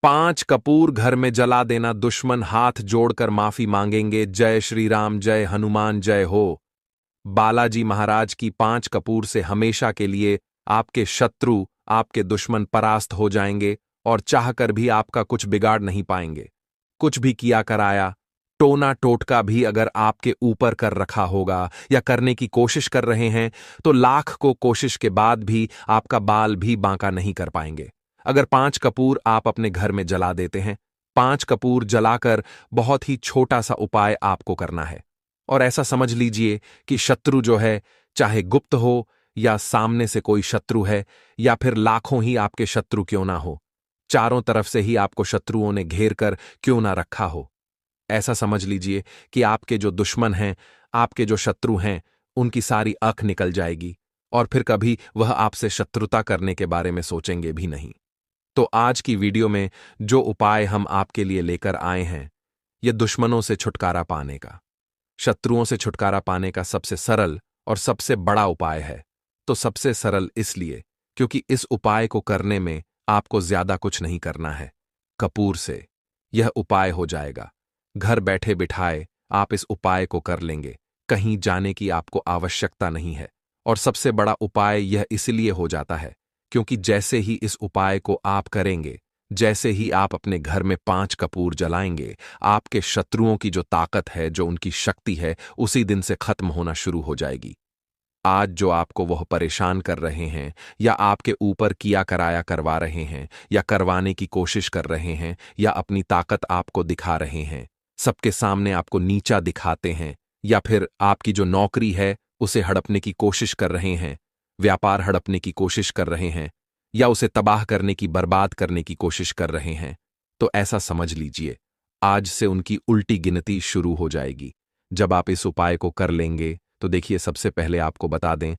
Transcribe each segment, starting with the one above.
5 कपूर घर में जला देना, दुश्मन हाथ जोड़कर माफी मांगेंगे। जय श्री राम, जय हनुमान, जय हो। बालाजी महाराज की 5 कपूर से हमेशा के लिए आपके शत्रु, आपके दुश्मन परास्त हो जाएंगे और चाहकर भी आपका कुछ बिगाड़ नहीं पाएंगे। कुछ भी किया कराया, टोना टोटका भी अगर आपके ऊपर कर रखा होगा या करने की कोशिश कर रहे हैं, तो लाख को कोशिश के बाद भी आपका बाल भी बांका नहीं कर पाएंगे। अगर 5 कपूर आप अपने घर में जला देते हैं, 5 कपूर जलाकर बहुत ही छोटा सा उपाय आपको करना है। और ऐसा समझ लीजिए कि शत्रु जो है, चाहे गुप्त हो या सामने से कोई शत्रु है, या फिर लाखों ही आपके शत्रु क्यों ना हो, चारों तरफ से ही आपको शत्रुओं ने घेर कर क्यों ना रखा हो, ऐसा समझ लीजिए कि आपके जो दुश्मन हैं, आपके जो शत्रु हैं, उनकी सारी आंख निकल जाएगी और फिर कभी वह आपसे शत्रुता करने के बारे में सोचेंगे भी नहीं। तो आज की वीडियो में जो उपाय हम आपके लिए लेकर आए हैं, यह दुश्मनों से छुटकारा पाने का, शत्रुओं से छुटकारा पाने का सबसे सरल और सबसे बड़ा उपाय है। तो सबसे सरल इसलिए क्योंकि इस उपाय को करने में आपको ज्यादा कुछ नहीं करना है। कपूर से यह उपाय हो जाएगा। घर बैठे बिठाए आप इस उपाय को कर लेंगे, कहीं जाने की आपको आवश्यकता नहीं है। और सबसे बड़ा उपाय यह इसलिए हो जाता है क्योंकि जैसे ही इस उपाय को आप करेंगे, जैसे ही आप अपने घर में 5 कपूर जलाएंगे, आपके शत्रुओं की जो ताकत है, जो उनकी शक्ति है, उसी दिन से खत्म होना शुरू हो जाएगी। आज जो आपको वह परेशान कर रहे हैं या आपके ऊपर किया कराया करवा रहे हैं या करवाने की कोशिश कर रहे हैं या अपनी ताकत आपको दिखा रहे हैं, सबके सामने आपको नीचा दिखाते हैं, या फिर आपकी जो नौकरी है उसे हड़पने की कोशिश कर रहे हैं, व्यापार हड़पने की कोशिश कर रहे हैं, या उसे तबाह करने की, बर्बाद करने की कोशिश कर रहे हैं, तो ऐसा समझ लीजिए आज से उनकी उल्टी गिनती शुरू हो जाएगी। जब आप इस उपाय को कर लेंगे तो देखिए, सबसे पहले आपको बता दें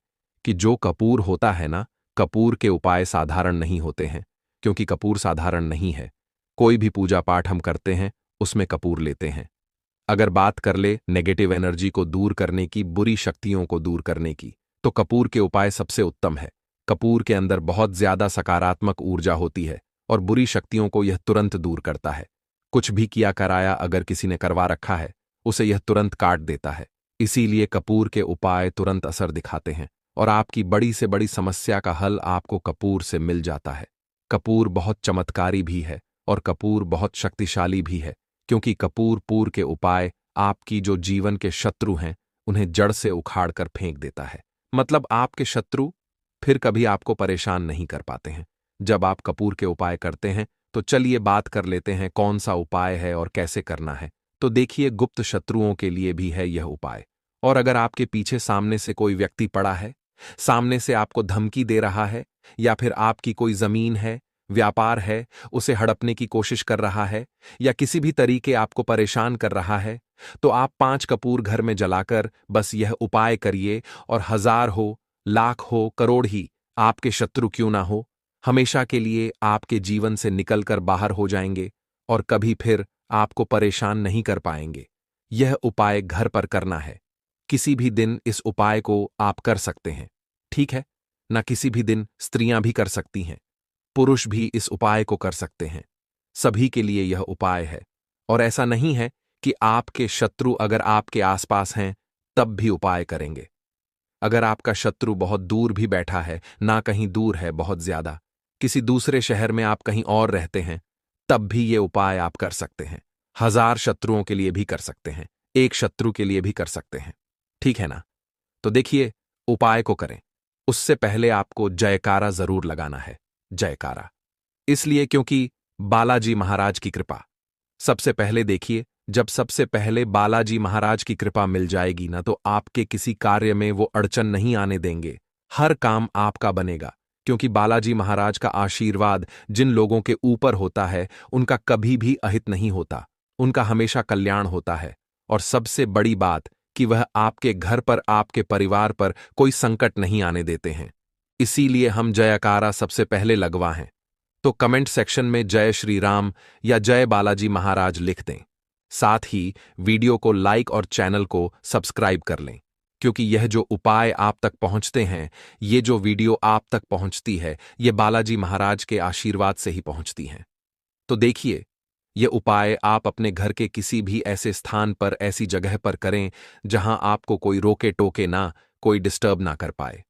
कि जो कपूर होता है ना, कपूर के उपाय साधारण नहीं होते हैं, क्योंकि कपूर साधारण नहीं है। कोई भी पूजा पाठ हम करते हैं उसमें कपूर लेते हैं। अगर बात कर ले नेगेटिव एनर्जी को दूर करने की, बुरी शक्तियों को दूर करने की, तो कपूर के उपाय सबसे उत्तम है। कपूर के अंदर बहुत ज्यादा सकारात्मक ऊर्जा होती है और बुरी शक्तियों को यह तुरंत दूर करता है। कुछ भी किया कराया अगर किसी ने करवा रखा है, उसे यह तुरंत काट देता है। इसीलिए कपूर के उपाय तुरंत असर दिखाते हैं और आपकी बड़ी से बड़ी समस्या का हल आपको कपूर से मिल जाता है। कपूर बहुत चमत्कारी भी है और कपूर बहुत शक्तिशाली भी है, क्योंकि कपूर के उपाय आपकी जो जीवन के शत्रु हैं उन्हें जड़ से उखाड़ कर फेंक देता है। मतलब आपके शत्रु फिर कभी आपको परेशान नहीं कर पाते हैं जब आप कपूर के उपाय करते हैं। तो चलिए बात कर लेते हैं कौन सा उपाय है और कैसे करना है। तो देखिए, गुप्त शत्रुओं के लिए भी है यह उपाय। और अगर आपके पीछे सामने से कोई व्यक्ति पड़ा है, सामने से आपको धमकी दे रहा है, या फिर आपकी कोई जमीन है, व्यापार है, उसे हड़पने की कोशिश कर रहा है, या किसी भी तरीके आपको परेशान कर रहा है, तो आप 5 कपूर घर में जलाकर बस यह उपाय करिए और 1000 हो, लाख हो, करोड़ ही आपके शत्रु क्यों ना हो, हमेशा के लिए आपके जीवन से निकलकर बाहर हो जाएंगे और कभी फिर आपको परेशान नहीं कर पाएंगे। यह उपाय घर पर करना है। किसी भी दिन इस उपाय को आप कर सकते हैं, ठीक है ना? किसी भी दिन स्त्रियां भी कर सकती हैं, पुरुष भी इस उपाय को कर सकते हैं। सभी के लिए यह उपाय है। और ऐसा नहीं है कि आपके शत्रु अगर आपके आसपास हैं तब भी उपाय करेंगे। अगर आपका शत्रु बहुत दूर भी बैठा है, ना कहीं दूर है बहुत ज्यादा, किसी दूसरे शहर में आप कहीं और रहते हैं, तब भी ये उपाय आप कर सकते हैं। 1000 शत्रुओं के लिए भी कर सकते हैं, एक शत्रु के लिए भी कर सकते हैं, ठीक है ना? तो देखिए, उपाय को करें उससे पहले आपको जयकारा जरूर लगाना है। जयकारा इसलिए क्योंकि बालाजी महाराज की कृपा। सबसे पहले देखिए, जब सबसे पहले बालाजी महाराज की कृपा मिल जाएगी ना, तो आपके किसी कार्य में वो अड़चन नहीं आने देंगे। हर काम आपका बनेगा, क्योंकि बालाजी महाराज का आशीर्वाद जिन लोगों के ऊपर होता है उनका कभी भी अहित नहीं होता, उनका हमेशा कल्याण होता है। और सबसे बड़ी बात कि वह आपके घर पर, आपके परिवार पर कोई संकट नहीं आने देते हैं। इसीलिए हम जयकारा सबसे पहले लगवाएं। तो कमेंट सेक्शन में जय श्री राम या जय बालाजी महाराज लिख दें। साथ ही वीडियो को लाइक और चैनल को सब्सक्राइब कर लें, क्योंकि यह जो उपाय आप तक पहुंचते हैं, ये जो वीडियो आप तक पहुंचती है, ये बालाजी महाराज के आशीर्वाद से ही पहुंचती हैं। तो देखिए, ये उपाय आप अपने घर के किसी भी ऐसे स्थान पर, ऐसी जगह पर करें जहां आपको कोई रोके टोके ना, कोई डिस्टर्ब ना कर पाए।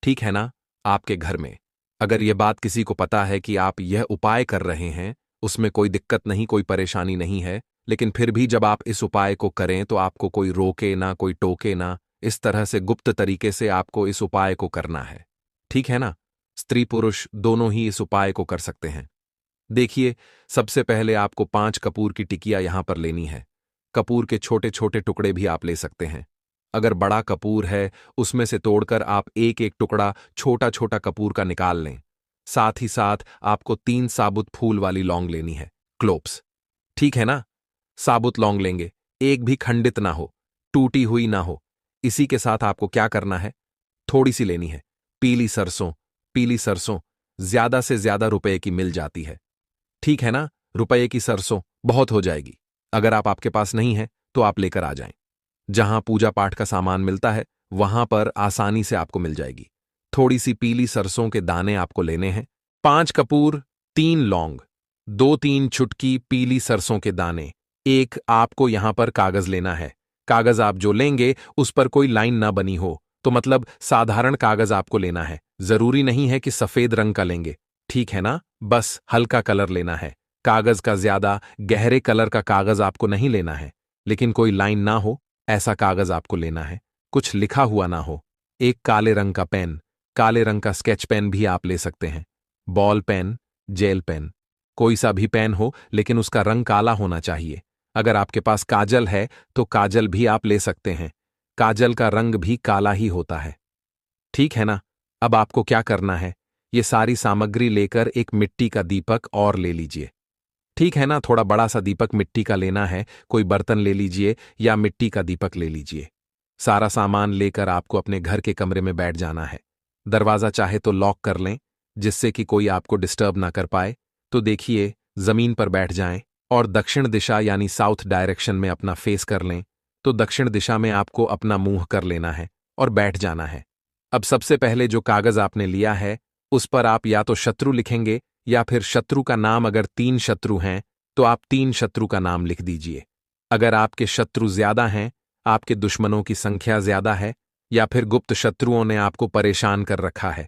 ठीक है ना? आपके घर में अगर यह बात किसी को पता है कि आप यह उपाय कर रहे हैं, उसमें कोई दिक्कत नहीं, कोई परेशानी नहीं है, लेकिन फिर भी जब आप इस उपाय को करें तो आपको कोई रोके ना, कोई टोके ना, इस तरह से गुप्त तरीके से आपको इस उपाय को करना है। ठीक है ना? स्त्री पुरुष दोनों ही इस उपाय को कर सकते हैं। देखिए, सबसे पहले आपको 5 कपूर की टिकिया यहां पर लेनी है। कपूर के छोटे छोटे टुकड़े भी आप ले सकते हैं। अगर बड़ा कपूर है, उसमें से तोड़कर आप एक एक टुकड़ा छोटा छोटा कपूर का निकाल लें। साथ ही साथ आपको 3 साबुत फूल वाली लौंग लेनी है, क्लोव्स। ठीक है ना? साबुत लौंग लेंगे, एक भी खंडित ना हो, टूटी हुई ना हो। इसी के साथ आपको क्या करना है, थोड़ी सी लेनी है पीली सरसों। पीली सरसों ज्यादा से ज्यादा रुपए की मिल जाती है। ठीक है ना? रुपए की सरसों बहुत हो जाएगी। अगर आपके पास नहीं है तो आप लेकर आ जाएं। जहां पूजा पाठ का सामान मिलता है वहां पर आसानी से आपको मिल जाएगी। थोड़ी सी पीली सरसों के दाने आपको लेने हैं, 5 कपूर, 3 लौंग, 2-3 चुटकी पीली सरसों के दाने। एक आपको यहां पर कागज लेना है। कागज आप जो लेंगे उस पर कोई लाइन ना बनी हो, तो मतलब साधारण कागज आपको लेना है। जरूरी नहीं है कि सफेद रंग का लेंगे। ठीक है ना? बस हल्का कलर लेना है। कागज का ज्यादा गहरे कलर का कागज आपको नहीं लेना है, लेकिन कोई लाइन ना हो ऐसा कागज आपको लेना है। कुछ लिखा हुआ ना हो। एक काले रंग का पेन, काले रंग का स्केच पेन भी आप ले सकते हैं। बॉल पेन, जेल पेन, कोई सा भी पेन हो, लेकिन उसका रंग काला होना चाहिए। अगर आपके पास काजल है तो काजल भी आप ले सकते हैं। काजल का रंग भी काला ही होता है। ठीक है ना? अब आपको क्या करना है, ये सारी सामग्री लेकर एक मिट्टी का दीपक और ले लीजिए। ठीक है ना? थोड़ा बड़ा सा दीपक मिट्टी का लेना है, कोई बर्तन ले लीजिए या मिट्टी का दीपक ले लीजिए। सारा सामान लेकर आपको अपने घर के कमरे में बैठ जाना है। दरवाजा चाहे तो लॉक कर लें, जिससे कि कोई आपको डिस्टर्ब ना कर पाए। तो देखिए, जमीन पर बैठ जाएं और दक्षिण दिशा यानी साउथ डायरेक्शन में अपना फेस कर लें। तो दक्षिण दिशा में आपको अपना मुंह कर लेना है और बैठ जाना है। अब सबसे पहले जो कागज आपने लिया है उस पर आप या तो शत्रु लिखेंगे या फिर शत्रु का नाम। अगर 3 शत्रु हैं तो आप 3 शत्रु का नाम लिख दीजिए। अगर आपके शत्रु ज्यादा हैं, आपके दुश्मनों की संख्या ज्यादा है, या फिर गुप्त शत्रुओं ने आपको परेशान कर रखा है,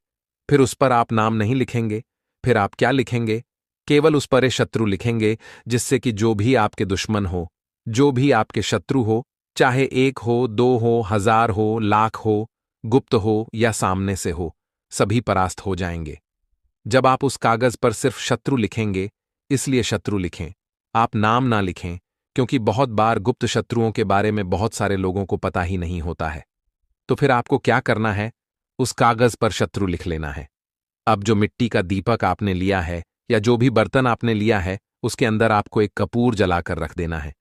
फिर उस पर आप नाम नहीं लिखेंगे। फिर आप क्या लिखेंगे, केवल उस पर शत्रु लिखेंगे, जिससे कि जो भी आपके दुश्मन हो, जो भी आपके शत्रु हो, चाहे 1 हो, 2 हो, 1000 हो, लाख हो, गुप्त हो या सामने से हो, सभी परास्त हो जाएंगे। जब आप उस कागज पर सिर्फ शत्रु लिखेंगे, इसलिए शत्रु लिखें, आप नाम ना लिखें, क्योंकि बहुत बार गुप्त शत्रुओं के बारे में बहुत सारे लोगों को पता ही नहीं होता है। तो फिर आपको क्या करना है, उस कागज पर शत्रु लिख लेना है। अब जो मिट्टी का दीपक आपने लिया है या जो भी बर्तन आपने लिया है, उसके अंदर आपको एक कपूर जलाकर रख देना है।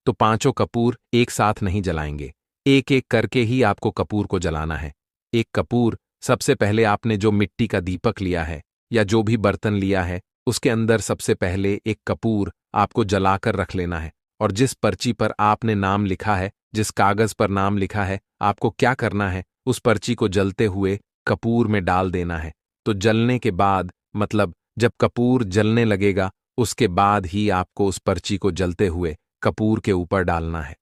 तो 5 कपूर एक साथ नहीं जलाएंगे, एक एक करके ही आपको कपूर को जलाना है। एक कपूर, सबसे पहले आपने जो मिट्टी का दीपक लिया है या जो भी बर्तन लिया है, उसके अंदर सबसे पहले एक कपूर आपको जलाकर रख लेना है। और जिस पर्ची पर आपने नाम लिखा है, जिस कागज पर नाम लिखा है, आपको क्या करना है, उस पर्ची को जलते हुए कपूर में डाल देना है। तो जलने के बाद, मतलब जब कपूर जलने लगेगा, उसके बाद ही आपको उस पर्ची को जलते हुए कपूर के ऊपर डालना है।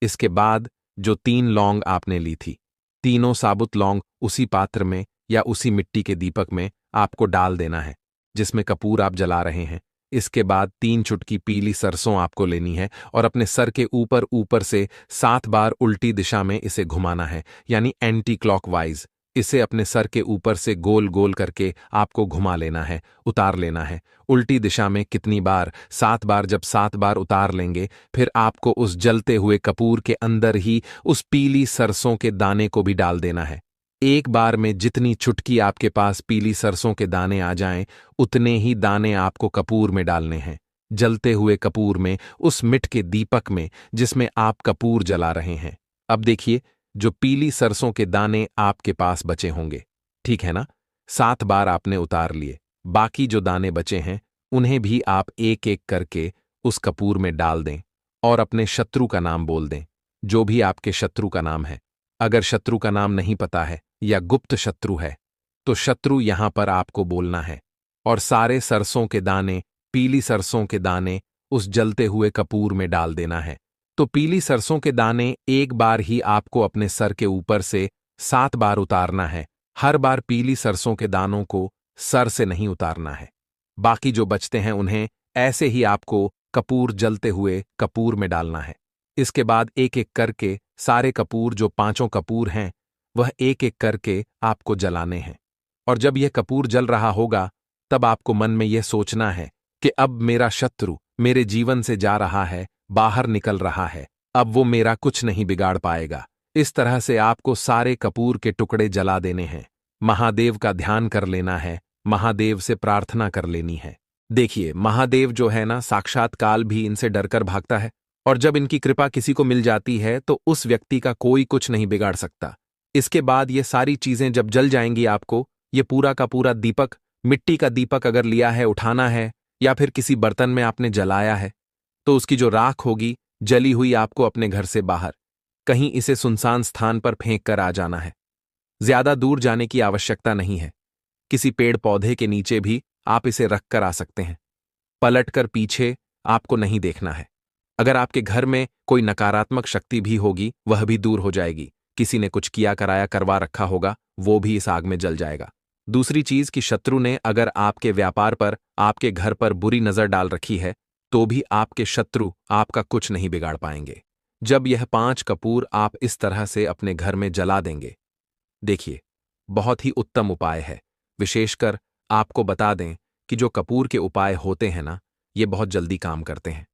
इसके बाद जो 3 लौंग आपने ली थी, तीनों साबुत लौंग उसी पात्र में या उसी मिट्टी के दीपक में आपको डाल देना है जिसमें कपूर आप जला रहे हैं। इसके बाद 3 चुटकी पीली सरसों आपको लेनी है और अपने सर के ऊपर ऊपर से 7 बार उल्टी दिशा में इसे घुमाना है, यानी एंटी क्लॉकवाइज। इसे अपने सर के ऊपर से गोल गोल करके आपको घुमा लेना है, उतार लेना है। उल्टी दिशा में कितनी बार? 7 बार। जब 7 बार उतार लेंगे, फिर आपको उस जलते हुए कपूर के अंदर ही उस पीली सरसों के दाने को भी डाल देना है। एक बार में जितनी चुटकी आपके पास पीली सरसों के दाने आ जाएं, उतने ही दाने आपको कपूर में डालने हैं। जलते हुए कपूर में, उस मिट के दीपक में जिसमें आप कपूर जला रहे हैं। अब देखिए, जो पीली सरसों के दाने आपके पास बचे होंगे, ठीक है ना? 7 बार आपने उतार लिए। बाकी जो दाने बचे हैं उन्हें भी आप एक एक करके उस कपूर में डाल दें और अपने शत्रु का नाम बोल दें, जो भी आपके शत्रु का नाम है। अगर शत्रु का नाम नहीं पता है या गुप्त शत्रु है, तो शत्रु यहां पर आपको बोलना है और सारे सरसों के दाने पीली सरसों के दाने उस जलते हुए कपूर में डाल देना है। तो पीली सरसों के दाने एक बार ही आपको अपने सर के ऊपर से 7 बार उतारना है। हर बार पीली सरसों के दानों को सर से नहीं उतारना है। बाकी जो बचते हैं उन्हें ऐसे ही आपको कपूर जलते हुए कपूर में डालना है। इसके बाद एक एक करके सारे कपूर जो 5 कपूर हैं वह एक एक करके आपको जलाने हैं। और जब यह कपूर जल रहा होगा तब आपको मन में यह सोचना है कि अब मेरा शत्रु मेरे जीवन से जा रहा है, बाहर निकल रहा है, अब वो मेरा कुछ नहीं बिगाड़ पाएगा। इस तरह से आपको सारे कपूर के टुकड़े जला देने हैं। महादेव का ध्यान कर लेना है, महादेव से प्रार्थना कर लेनी है। देखिए, महादेव जो है ना, साक्षात काल भी इनसे डरकर भागता है, और जब इनकी कृपा किसी को मिल जाती है तो उस व्यक्ति का कोई कुछ नहीं बिगाड़ सकता। इसके बाद ये सारी चीजें जब जल जाएंगी, आपको ये पूरा का पूरा दीपक, मिट्टी का दीपक अगर लिया है, उठाना है, या फिर किसी बर्तन में आपने जलाया है, तो उसकी जो राख होगी जली हुई आपको अपने घर से बाहर कहीं इसे सुनसान स्थान पर फेंक कर आ जाना है। ज्यादा दूर जाने की आवश्यकता नहीं है। किसी पेड़ पौधे के नीचे भी आप इसे रख कर आ सकते हैं। पलटकर पीछे आपको नहीं देखना है। अगर आपके घर में कोई नकारात्मक शक्ति भी होगी वह भी दूर हो जाएगी। किसी ने कुछ किया कराया करवा रखा होगा वो भी इस आग में जल जाएगा। दूसरी चीज कि शत्रु ने अगर आपके व्यापार पर, आपके घर पर बुरी नजर डाल रखी है तो भी आपके शत्रु आपका कुछ नहीं बिगाड़ पाएंगे। जब यह 5 कपूर आप इस तरह से अपने घर में जला देंगे, देखिए, बहुत ही उत्तम उपाय है। विशेषकर आपको बता दें कि जो कपूर के उपाय होते हैं ना, ये बहुत जल्दी काम करते हैं।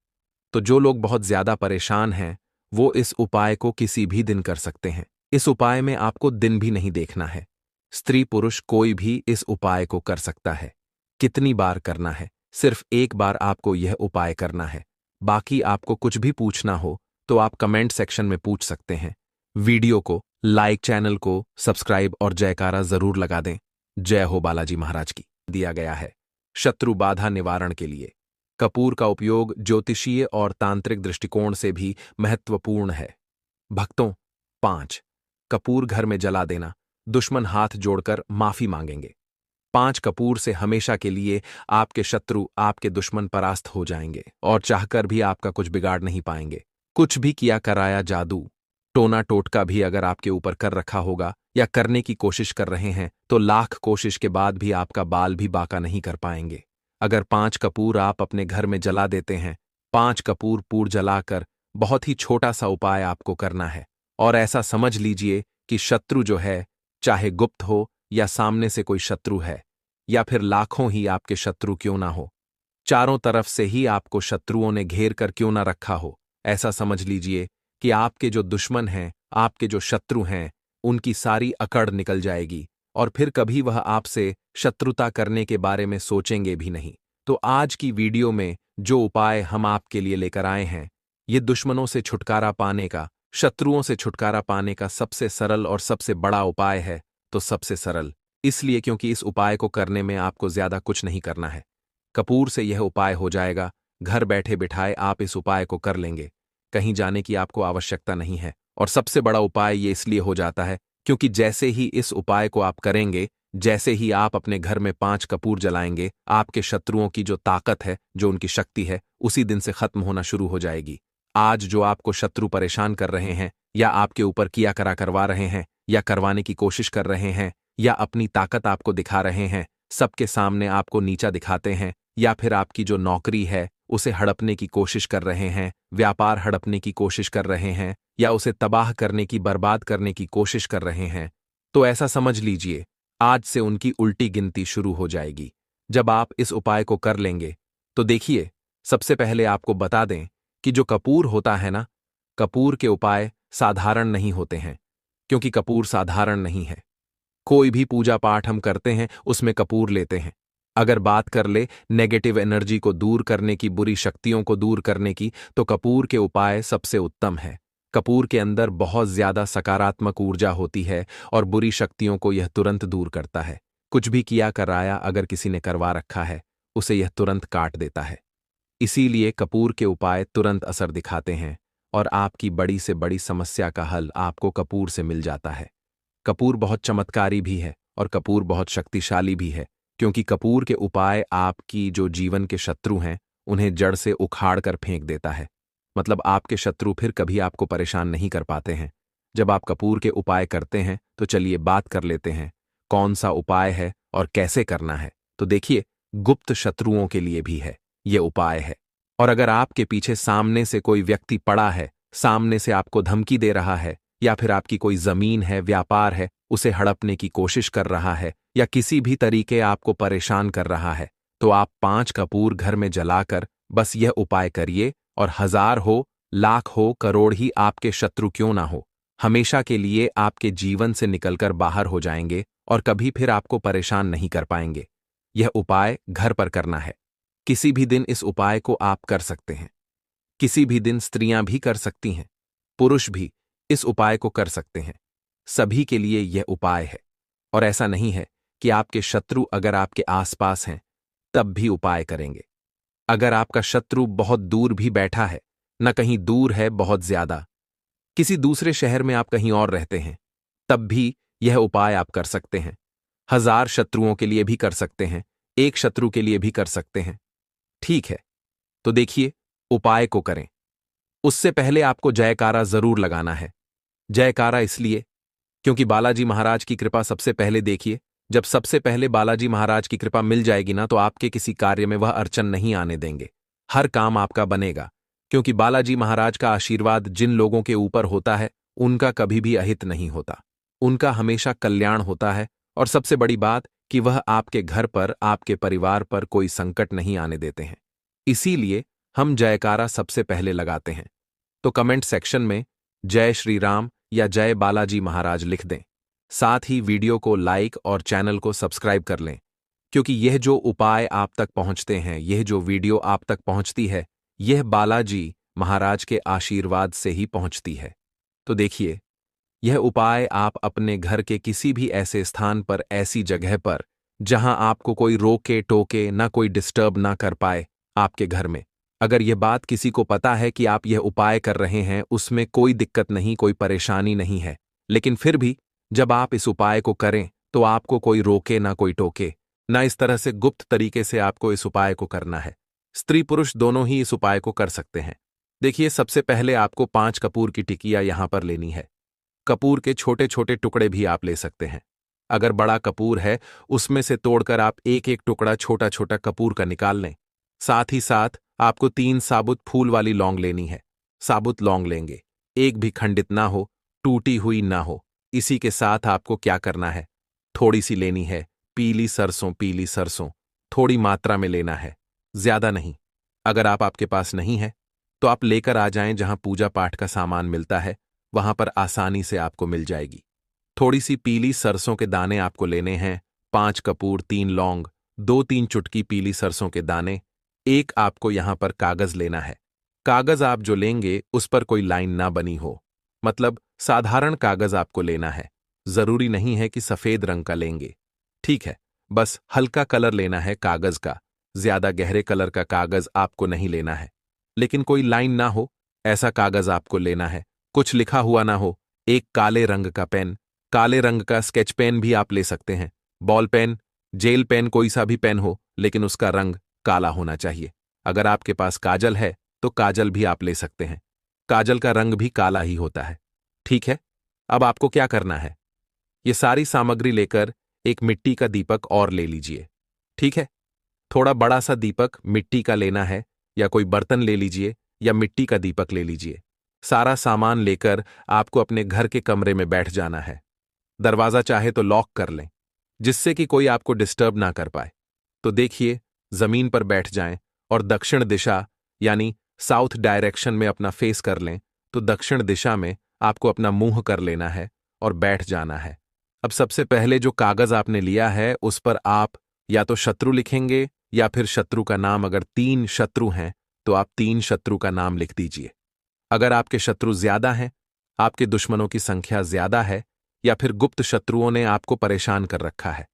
तो जो लोग बहुत ज्यादा परेशान हैं वो इस उपाय को किसी भी दिन कर सकते हैं। इस उपाय में आपको दिन भी नहीं देखना है। स्त्री पुरुष कोई भी इस उपाय को कर सकता है। कितनी बार करना है? सिर्फ एक बार आपको यह उपाय करना है। बाकी आपको कुछ भी पूछना हो तो आप कमेंट सेक्शन में पूछ सकते हैं। वीडियो को लाइक, चैनल को सब्सक्राइब और जयकारा जरूर लगा दें। जय हो बालाजी महाराज की। दिया गया है शत्रु बाधा निवारण के लिए कपूर का उपयोग ज्योतिषीय और तांत्रिक दृष्टिकोण से भी महत्वपूर्ण है। भक्तों, 5 कपूर घर में जला देना, दुश्मन हाथ जोड़कर माफी मांगेंगे। 5 कपूर से हमेशा के लिए आपके शत्रु, आपके दुश्मन परास्त हो जाएंगे और चाहकर भी आपका कुछ बिगाड़ नहीं पाएंगे। कुछ भी किया कराया जादू, टोना टोटका भी अगर आपके ऊपर कर रखा होगा या करने की कोशिश कर रहे हैं तो लाख कोशिश के बाद भी आपका बाल भी बाका नहीं कर पाएंगे। अगर 5 कपूर आप अपने घर में जला देते हैं, 5 कपूर पूर जलाकर बहुत ही छोटा सा उपाय आपको करना है। और ऐसा समझ लीजिए कि शत्रु जो है, चाहे गुप्त हो या सामने से कोई शत्रु है, या फिर लाखों ही आपके शत्रु क्यों ना हो, चारों तरफ से ही आपको शत्रुओं ने घेर कर क्यों ना रखा हो, ऐसा समझ लीजिए कि आपके जो दुश्मन हैं, आपके जो शत्रु हैं, उनकी सारी अकड़ निकल जाएगी और फिर कभी वह आपसे शत्रुता करने के बारे में सोचेंगे भी नहीं। तो आज की वीडियो में जो उपाय हम आपके लिए लेकर आए हैं, ये दुश्मनों से छुटकारा पाने का, शत्रुओं से छुटकारा पाने का सबसे सरल और सबसे बड़ा उपाय है। तो सबसे सरल इसलिए क्योंकि इस उपाय को करने में आपको ज्यादा कुछ नहीं करना है। कपूर से यह उपाय हो जाएगा। घर बैठे बिठाए आप इस उपाय को कर लेंगे। कहीं जाने की आपको आवश्यकता नहीं है। और सबसे बड़ा उपाय ये इसलिए हो जाता है क्योंकि जैसे ही इस उपाय को आप करेंगे, जैसे ही आप अपने घर में 5 कपूर जलाएंगे, आपके शत्रुओं की जो ताकत है, जो उनकी शक्ति है, उसी दिन से खत्म होना शुरू हो जाएगी। आज जो आपको शत्रु परेशान कर रहे हैं या आपके ऊपर किया करा करवा रहे हैं या करवाने की कोशिश कर रहे हैं या अपनी ताकत आपको दिखा रहे हैं, सबके सामने आपको नीचा दिखाते हैं, या फिर आपकी जो नौकरी है उसे हड़पने की कोशिश कर रहे हैं, व्यापार हड़पने की कोशिश कर रहे हैं, या उसे तबाह करने की, बर्बाद करने की कोशिश कर रहे हैं, तो ऐसा समझ लीजिए आज से उनकी उल्टी गिनती शुरू हो जाएगी। जब आप इस उपाय को कर लेंगे तो देखिए, सबसे पहले आपको बता दें कि जो कपूर होता है ना, कपूर के उपाय साधारण नहीं होते हैं, क्योंकि कपूर साधारण नहीं है। कोई भी पूजा पाठ हम करते हैं उसमें कपूर लेते हैं। अगर बात कर ले नेगेटिव एनर्जी को दूर करने की, बुरी शक्तियों को दूर करने की, तो कपूर के उपाय सबसे उत्तम है। कपूर के अंदर बहुत ज्यादा सकारात्मक ऊर्जा होती है और बुरी शक्तियों को यह तुरंत दूर करता है। कुछ भी किया कराया अगर किसी ने करवा रखा है, उसे यह तुरंत काट देता है। इसीलिए कपूर के उपाय तुरंत असर दिखाते हैं और आपकी बड़ी से बड़ी समस्या का हल आपको कपूर से मिल जाता है। कपूर बहुत चमत्कारी भी है और कपूर बहुत शक्तिशाली भी है, क्योंकि कपूर के उपाय आपकी जो जीवन के शत्रु हैं उन्हें जड़ से उखाड़ कर फेंक देता है। मतलब आपके शत्रु फिर कभी आपको परेशान नहीं कर पाते हैं। जब आप कपूर के उपाय करते हैं तो चलिए बात कर लेते हैं कौन सा उपाय है और कैसे करना है। तो देखिए, गुप्त शत्रुओं के लिए भी है ये उपाय है। और अगर आपके पीछे सामने से कोई व्यक्ति पड़ा है, सामने से आपको धमकी दे रहा है, या फिर आपकी कोई जमीन है, व्यापार है, उसे हड़पने की कोशिश कर रहा है, या किसी भी तरीके आपको परेशान कर रहा है, तो आप 5 कपूर घर में जलाकर बस यह उपाय करिए और 1000 हो, लाख हो, करोड़ ही आपके शत्रु क्यों ना हो, हमेशा के लिए आपके जीवन से निकलकर बाहर हो जाएंगे और कभी फिर आपको परेशान नहीं कर पाएंगे। यह उपाय घर पर करना है। किसी भी दिन इस उपाय को आप कर सकते हैं। किसी भी दिन स्त्रियां भी कर सकती हैं, पुरुष भी इस उपाय को कर सकते हैं। सभी के लिए यह उपाय है। और ऐसा नहीं है कि आपके शत्रु अगर आपके आसपास हैं तब भी उपाय करेंगे। अगर आपका शत्रु बहुत दूर भी बैठा है, न कहीं दूर है बहुत ज्यादा, किसी दूसरे शहर में आप कहीं और रहते हैं, तब भी यह उपाय आप कर सकते हैं। 1000 शत्रुओं के लिए भी कर सकते हैं, एक शत्रु के लिए भी कर सकते हैं। ठीक है, तो देखिए, उपाय को करें। उससे पहले आपको जयकारा जरूर लगाना है। जयकारा इसलिए क्योंकि बालाजी महाराज की कृपा सबसे पहले देखिए, जब सबसे पहले बालाजी महाराज की कृपा मिल जाएगी ना, तो आपके किसी कार्य में वह अड़चन नहीं आने देंगे। हर काम आपका बनेगा, क्योंकि बालाजी महाराज का आशीर्वाद जिन लोगों के ऊपर होता है उनका कभी भी अहित नहीं होता, उनका हमेशा कल्याण होता है। और सबसे बड़ी बात कि वह आपके घर पर, आपके परिवार पर कोई संकट नहीं आने देते हैं। इसीलिए हम जयकारा सबसे पहले लगाते हैं। तो कमेंट सेक्शन में जय श्री राम या जय बालाजी महाराज लिख दें। साथ ही वीडियो को लाइक और चैनल को सब्सक्राइब कर लें, क्योंकि यह जो उपाय आप तक पहुंचते हैं, यह जो वीडियो आप तक पहुंचती है, यह बालाजी महाराज के आशीर्वाद से ही पहुंचती है। तो देखिए, यह उपाय आप अपने घर के किसी भी ऐसे स्थान पर, ऐसी जगह पर जहां आपको कोई रोके टोके ना, कोई डिस्टर्ब ना कर पाए आपके घर में। अगर यह बात किसी को पता है कि आप यह उपाय कर रहे हैं, उसमें कोई दिक्कत नहीं, कोई परेशानी नहीं है। लेकिन फिर भी जब आप इस उपाय को करें तो आपको कोई रोके ना, कोई टोके ना, इस तरह से गुप्त तरीके से आपको इस उपाय को करना है। स्त्री पुरुष दोनों ही इस उपाय को कर सकते हैं। देखिए, सबसे पहले आपको 5 कपूर की टिकिया यहां पर लेनी है। कपूर के छोटे छोटे टुकड़े भी आप ले सकते हैं। अगर बड़ा कपूर है, उसमें से तोड़कर आप एक एक टुकड़ा छोटा छोटा कपूर का निकाल लें। साथ ही साथ आपको 3 साबुत फूल वाली लौंग लेनी है। साबुत लौंग लेंगे, एक भी खंडित ना हो, टूटी हुई ना हो। इसी के साथ आपको क्या करना है, थोड़ी सी लेनी है पीली सरसों। पीली सरसों थोड़ी मात्रा में लेना है, ज्यादा नहीं। अगर आपके पास नहीं है तो आप लेकर आ जाएं, जहां पूजा पाठ का सामान मिलता है वहां पर आसानी से आपको मिल जाएगी। थोड़ी सी पीली सरसों के दाने आपको लेने हैं। 5 कपूर, 3 लौंग, 2-3 चुटकी पीली सरसों के दाने। एक आपको यहां पर कागज लेना है। कागज आप जो लेंगे उस पर कोई लाइन ना बनी हो, मतलब साधारण कागज आपको लेना है। जरूरी नहीं है कि सफेद रंग का लेंगे, ठीक है। बस हल्का कलर लेना है कागज का, ज्यादा गहरे कलर का कागज आपको नहीं लेना है। लेकिन कोई लाइन ना हो ऐसा कागज आपको लेना है, कुछ लिखा हुआ ना हो। एक काले रंग का पेन, काले रंग का स्केच पेन भी आप ले सकते हैं। बॉल पेन, जेल पेन, कोई सा भी पेन हो, लेकिन उसका रंग काला होना चाहिए। अगर आपके पास काजल है तो काजल भी आप ले सकते हैं, काजल का रंग भी काला ही होता है, ठीक है। अब आपको क्या करना है, ये सारी सामग्री लेकर एक मिट्टी का दीपक और ले लीजिए, ठीक है। थोड़ा बड़ा सा दीपक मिट्टी का लेना है, या कोई बर्तन ले लीजिए या मिट्टी का दीपक ले लीजिए। सारा सामान लेकर आपको अपने घर के कमरे में बैठ जाना है। दरवाजा चाहे तो लॉक कर लें, जिससे कि कोई आपको डिस्टर्ब ना कर पाए। तो देखिए, जमीन पर बैठ जाएं और दक्षिण दिशा यानी साउथ डायरेक्शन में अपना फेस कर लें। तो दक्षिण दिशा में आपको अपना मुंह कर लेना है और बैठ जाना है। अब सबसे पहले जो कागज आपने लिया है उस पर आप या तो शत्रु लिखेंगे या फिर शत्रु का नाम। अगर 3 शत्रु हैं तो आप 3 शत्रु का नाम लिख दीजिए। अगर आपके शत्रु ज्यादा हैं, आपके दुश्मनों की संख्या ज्यादा है, या फिर गुप्त शत्रुओं ने आपको परेशान कर रखा है,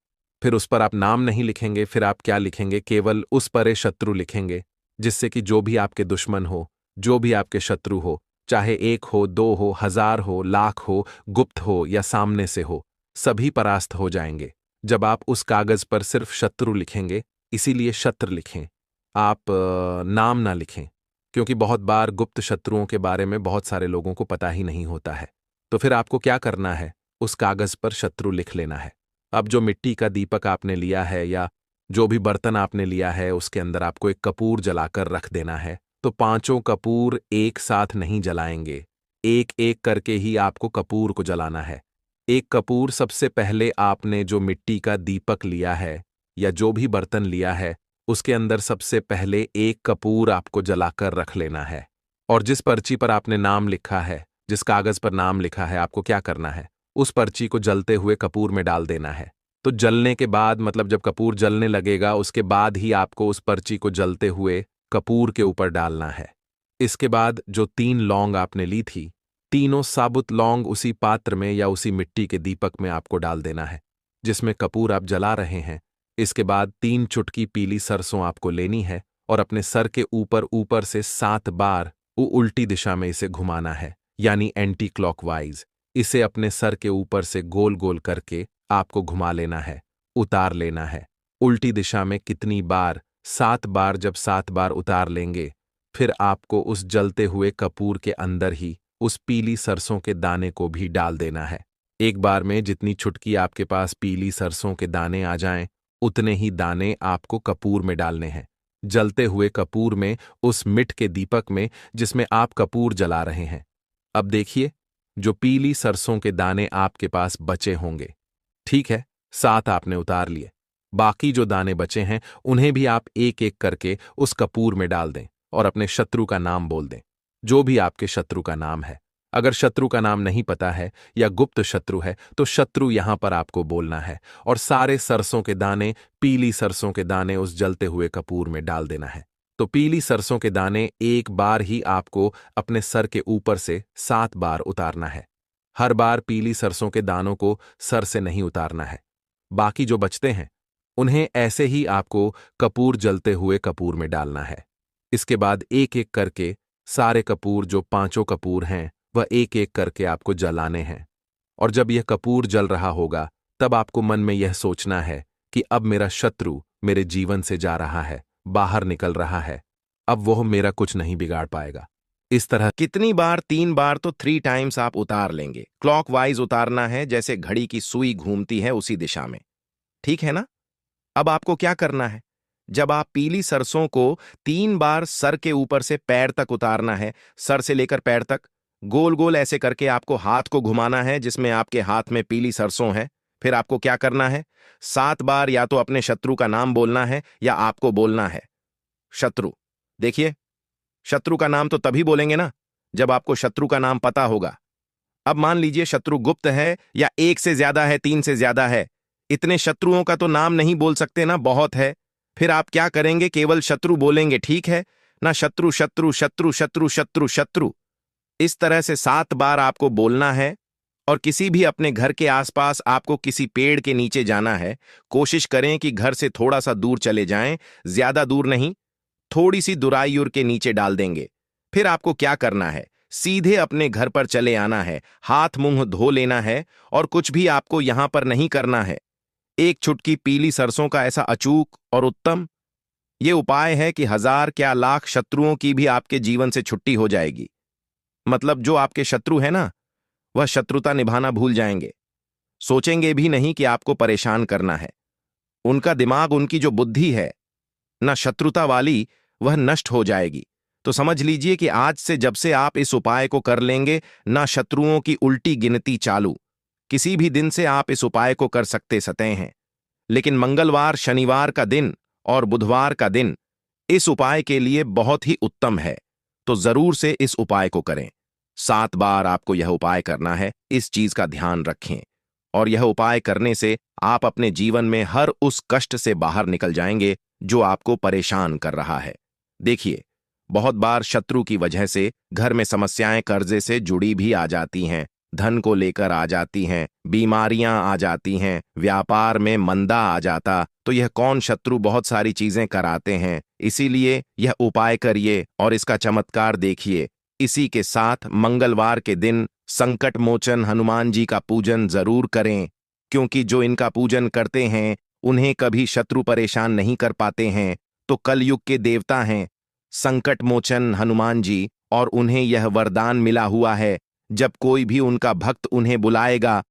फिर उस पर आप नाम नहीं लिखेंगे। फिर आप क्या लिखेंगे, केवल उस पर शत्रु लिखेंगे, जिससे कि जो भी आपके दुश्मन हो, जो भी आपके शत्रु हो, चाहे 1 हो, 2 हो, 1000 हो, लाख हो, गुप्त हो या सामने से हो, सभी परास्त हो जाएंगे। जब आप उस कागज पर सिर्फ शत्रु लिखेंगे, इसीलिए शत्र लिखें, आप नाम ना लिखें, क्योंकि बहुत बार गुप्त शत्रुओं के बारे में बहुत सारे लोगों को पता ही नहीं होता है। तो फिर आपको क्या करना है, उस कागज पर शत्रु लिख लेना है। अब जो मिट्टी का दीपक आपने लिया है या जो भी बर्तन आपने लिया है, उसके अंदर आपको एक कपूर जलाकर रख देना है। तो पांचों कपूर एक साथ नहीं जलाएंगे, एक एक करके ही आपको कपूर को जलाना है। एक कपूर सबसे पहले आपने जो मिट्टी का दीपक लिया है या जो भी बर्तन लिया है, उसके अंदर सबसे पहले एक कपूर आपको जलाकर रख लेना है। और जिस पर्ची पर आपने नाम लिखा है, जिस कागज पर नाम लिखा है, आपको क्या करना है, उस पर्ची को जलते हुए कपूर में डाल देना है। तो जलने के बाद, मतलब जब कपूर जलने लगेगा, उसके बाद ही आपको उस पर्ची को जलते हुए कपूर के ऊपर डालना है। इसके बाद जो 3 लौंग आपने ली थी, तीनों साबुत लौंग उसी पात्र में या उसी मिट्टी के दीपक में आपको डाल देना है जिसमें कपूर आप जला रहे हैं। इसके बाद 3 चुटकी पीली सरसों आपको लेनी है और अपने सर के ऊपर ऊपर से 7 बार उल्टी दिशा में इसे घुमाना है, यानी एंटी क्लॉकवाइज। इसे अपने सर के ऊपर से गोल गोल करके आपको घुमा लेना है, उतार लेना है। उल्टी दिशा में कितनी बार? 7 बार। जब 7 बार उतार लेंगे, फिर आपको उस जलते हुए कपूर के अंदर ही उस पीली सरसों के दाने को भी डाल देना है। एक बार में जितनी चुटकी आपके पास पीली सरसों के दाने आ जाएं, उतने ही दाने आपको कपूर में डालने हैं। जलते हुए कपूर में, उस मिट के दीपक में जिसमें आप कपूर जला रहे हैं। अब देखिए, जो पीली सरसों के दाने आपके पास बचे होंगे, ठीक है, 7 आपने उतार लिए। बाकी जो दाने बचे हैं, उन्हें भी आप एक एक करके उस कपूर में डाल दें और अपने शत्रु का नाम बोल दें, जो भी आपके शत्रु का नाम है। अगर शत्रु का नाम नहीं पता है या गुप्त शत्रु है, तो शत्रु यहां पर आपको बोलना है और सारे सरसों के दाने, पीली सरसों के दाने उस जलते हुए कपूर में डाल देना है। तो पीली सरसों के दाने एक बार ही आपको अपने सर के ऊपर से 7 बार उतारना है। हर बार पीली सरसों के दानों को सर से नहीं उतारना है। बाकी जो बचते हैं, उन्हें ऐसे ही आपको कपूर जलते हुए कपूर में डालना है। इसके बाद एक एक करके सारे कपूर, जो 5 कपूर हैं, वह एक एक करके आपको जलाने हैं। और जब यह कपूर जल रहा होगा, तब आपको मन में यह सोचना है कि अब मेरा शत्रु मेरे जीवन से जा रहा है, बाहर निकल रहा है, अब वह मेरा कुछ नहीं बिगाड़ पाएगा। इस तरह कितनी बार? 3 बार। तो 3 टाइम्स आप उतार लेंगे। क्लॉकवाइज उतारना है, जैसे घड़ी की सुई घूमती है उसी दिशा में, ठीक है ना? अब आपको क्या करना है, जब आप पीली सरसों को 3 बार सर के ऊपर से पैर तक उतारना है, सर से लेकर पैर तक गोल गोल ऐसे करके आपको हाथ को घुमाना है जिसमें आपके हाथ में पीली सरसों है। फिर आपको क्या करना है, 7 बार या तो अपने शत्रु का नाम बोलना है या आपको बोलना है शत्रु। देखिए, शत्रु का नाम तो तभी बोलेंगे ना जब आपको शत्रु का नाम पता होगा। अब मान लीजिए शत्रु गुप्त है या 1 से ज्यादा है, 3 से ज्यादा है, इतने शत्रुओं का तो नाम नहीं बोल सकते ना, बहुत है। फिर आप क्या करेंगे, केवल शत्रु बोलेंगे, ठीक है ना? शत्रु शत्रु शत्रु शत्रु शत्रु शत्रु, इस तरह से 7 बार आपको बोलना है। और किसी भी अपने घर के आसपास आपको किसी पेड़ के नीचे जाना है। कोशिश करें कि घर से थोड़ा सा दूर चले जाएं, ज्यादा दूर नहीं, थोड़ी सी दुरायूर के नीचे डाल देंगे। फिर आपको क्या करना है, सीधे अपने घर पर चले आना है, हाथ मुंह धो लेना है और कुछ भी आपको यहां पर नहीं करना है। एक चुटकी पीली सरसों का ऐसा अचूक और उत्तम ये उपाय है कि 1000 क्या लाख शत्रुओं की भी आपके जीवन से छुट्टी हो जाएगी। मतलब जो आपके शत्रु है ना, वह शत्रुता निभाना भूल जाएंगे, सोचेंगे भी नहीं कि आपको परेशान करना है। उनका दिमाग, उनकी जो बुद्धि है ना शत्रुता वाली, वह नष्ट हो जाएगी। तो समझ लीजिए कि आज से जब से आप इस उपाय को कर लेंगे, ना शत्रुओं की उल्टी गिनती चालू। किसी भी दिन से आप इस उपाय को कर सकते हैं, लेकिन मंगलवार, शनिवार का दिन और बुधवार का दिन इस उपाय के लिए बहुत ही उत्तम है। तो जरूर से इस उपाय को करें। 7 बार आपको यह उपाय करना है, इस चीज का ध्यान रखें। और यह उपाय करने से आप अपने जीवन में हर उस कष्ट से बाहर निकल जाएंगे जो आपको परेशान कर रहा है। देखिए, बहुत बार शत्रु की वजह से घर में समस्याएं कर्जे से जुड़ी भी आ जाती हैं, धन को लेकर आ जाती हैं, बीमारियां आ जाती हैं, व्यापार में मंदा आ जाता। तो यह कौन शत्रु बहुत सारी चीजें कराते हैं। इसीलिए यह उपाय करिए और इसका चमत्कार देखिए। इसी के साथ मंगलवार के दिन संकट मोचन हनुमान जी का पूजन जरूर करें। क्योंकि जो इनका पूजन करते हैं उन्हें कभी शत्रु परेशान नहीं कर पाते हैं। तो कलयुग के देवता हैं संकट मोचन हनुमान जी, और उन्हें यह वरदान मिला हुआ है, जब कोई भी उनका भक्त उन्हें बुलाएगा